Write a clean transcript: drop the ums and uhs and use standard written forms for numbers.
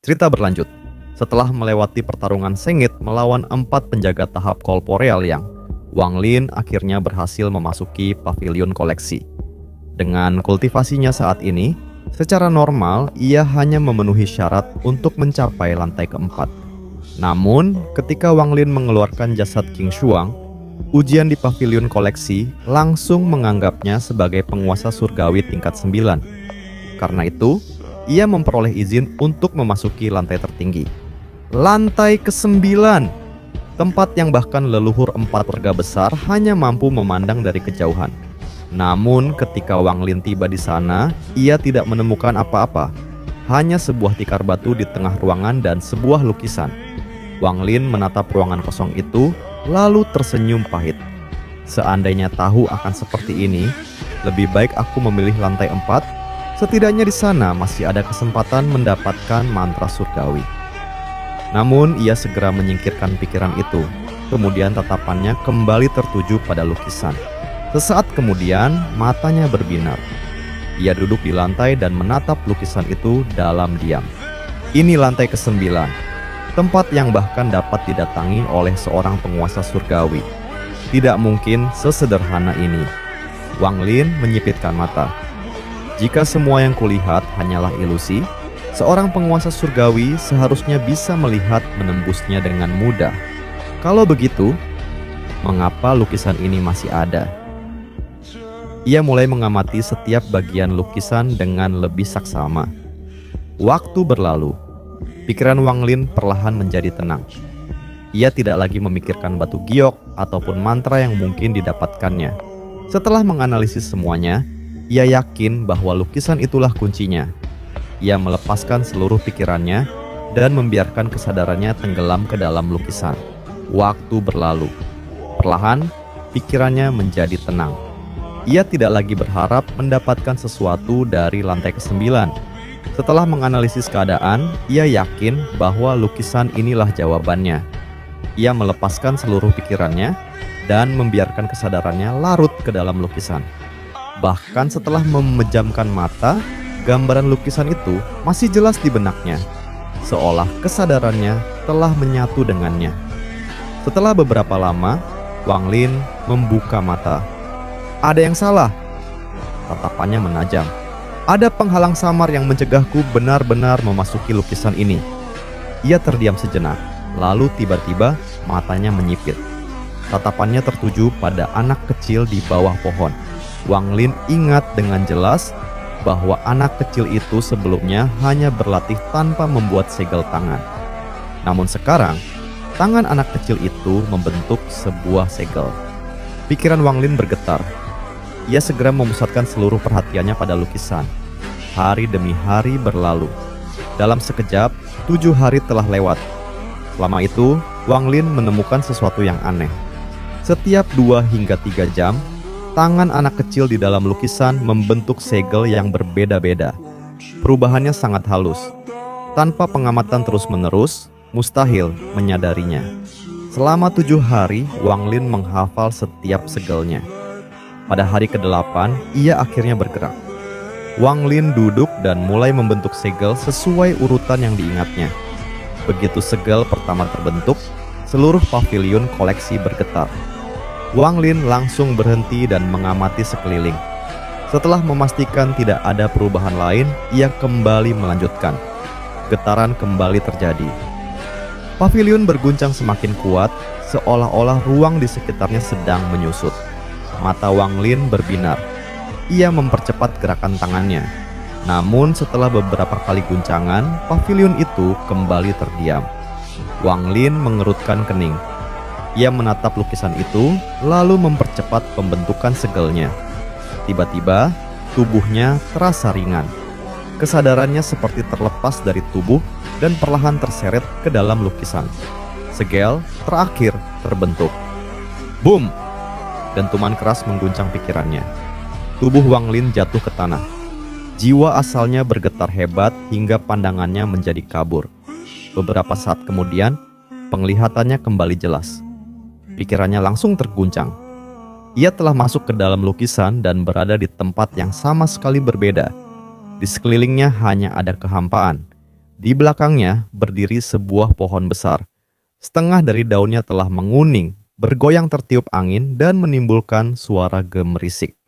Cerita berlanjut. Setelah melewati pertarungan sengit melawan 4 penjaga tahap korporeal yang, Wang Lin akhirnya berhasil memasuki pavilion koleksi. Dengan kultivasinya saat ini, secara normal ia hanya memenuhi syarat untuk mencapai lantai keempat. Namun, ketika Wang Lin mengeluarkan jasad King Shuang, ujian di pavilion koleksi langsung menganggapnya sebagai penguasa surgawi tingkat 9. Karena itu, ia memperoleh izin untuk memasuki lantai tertinggi. Lantai ke-9, tempat yang bahkan leluhur 4 warga besar hanya mampu memandang dari kejauhan. Namun ketika Wang Lin tiba di sana, ia tidak menemukan apa-apa. Hanya sebuah tikar batu di tengah ruangan dan sebuah lukisan. Wang Lin menatap ruangan kosong itu, lalu tersenyum pahit. Seandainya tahu akan seperti ini, lebih baik aku memilih lantai 4. Setidaknya di sana masih ada kesempatan mendapatkan mantra surgawi. Namun ia segera menyingkirkan pikiran itu. Kemudian tatapannya kembali tertuju pada lukisan. Sesaat kemudian matanya berbinar. Ia duduk di lantai dan menatap lukisan itu dalam diam. Ini lantai ke-9, tempat yang bahkan dapat didatangi oleh seorang penguasa surgawi. Tidak mungkin sesederhana ini. Wang Lin menyipitkan mata. Jika semua yang kulihat hanyalah ilusi, seorang penguasa surgawi seharusnya bisa melihat menembusnya dengan mudah. Kalau begitu, mengapa lukisan ini masih ada? Ia mulai mengamati setiap bagian lukisan dengan lebih saksama. Waktu berlalu, pikiran Wang Lin perlahan menjadi tenang. Ia tidak lagi memikirkan batu giok ataupun mantra yang mungkin didapatkannya. Setelah menganalisis semuanya, ia yakin bahwa lukisan itulah kuncinya. Ia melepaskan seluruh pikirannya dan membiarkan kesadarannya tenggelam ke dalam lukisan. Waktu berlalu. Perlahan, pikirannya menjadi tenang. Ia tidak lagi berharap mendapatkan sesuatu dari lantai ke-9. Setelah menganalisis keadaan, ia yakin bahwa lukisan inilah jawabannya. Ia melepaskan seluruh pikirannya dan membiarkan kesadarannya larut ke dalam lukisan. Bahkan setelah memejamkan mata, gambaran lukisan itu masih jelas di benaknya, seolah kesadarannya telah menyatu dengannya. Setelah beberapa lama, Wang Lin membuka mata. Ada yang salah. Tatapannya menajam. Ada penghalang samar yang mencegahku benar-benar memasuki lukisan ini. Ia terdiam sejenak, lalu tiba-tiba matanya menyipit. Tatapannya tertuju pada anak kecil di bawah pohon. Wang Lin ingat dengan jelas bahwa anak kecil itu sebelumnya hanya berlatih tanpa membuat segel tangan. Namun sekarang, tangan anak kecil itu membentuk sebuah segel. Pikiran Wang Lin bergetar. Ia segera memusatkan seluruh perhatiannya pada lukisan. Hari demi hari berlalu. Dalam sekejap, 7 hari telah lewat. Selama itu, Wang Lin menemukan sesuatu yang aneh. Setiap 2 hingga 3 jam, tangan anak kecil di dalam lukisan membentuk segel yang berbeda-beda. Perubahannya sangat halus. Tanpa pengamatan terus-menerus, mustahil menyadarinya. Selama 7 hari, Wang Lin menghafal setiap segelnya. Pada hari ke-8, ia akhirnya bergerak. Wang Lin duduk dan mulai membentuk segel sesuai urutan yang diingatnya. Begitu segel pertama terbentuk, seluruh pavilion koleksi bergetar. Wang Lin langsung berhenti dan mengamati sekeliling. Setelah memastikan tidak ada perubahan lain, ia kembali melanjutkan. Getaran kembali terjadi. Pavilion berguncang semakin kuat, seolah-olah ruang di sekitarnya sedang menyusut. Mata Wang Lin berbinar. Ia mempercepat gerakan tangannya. Namun setelah beberapa kali guncangan, pavilion itu kembali terdiam. Wang Lin mengerutkan kening. Ia menatap lukisan itu, lalu mempercepat pembentukan segelnya. Tiba-tiba, tubuhnya terasa ringan. Kesadarannya seperti terlepas dari tubuh dan perlahan terseret ke dalam lukisan. Segel terakhir terbentuk. Boom! Dentuman keras mengguncang pikirannya. Tubuh Wang Lin jatuh ke tanah. Jiwa asalnya bergetar hebat hingga pandangannya menjadi kabur. Beberapa saat kemudian, penglihatannya kembali jelas. Pikirannya langsung terguncang. Ia telah masuk ke dalam lukisan dan berada di tempat yang sama sekali berbeda. Di sekelilingnya hanya ada kehampaan. Di belakangnya berdiri sebuah pohon besar. Setengah dari daunnya telah menguning, bergoyang tertiup angin dan menimbulkan suara gemerisik.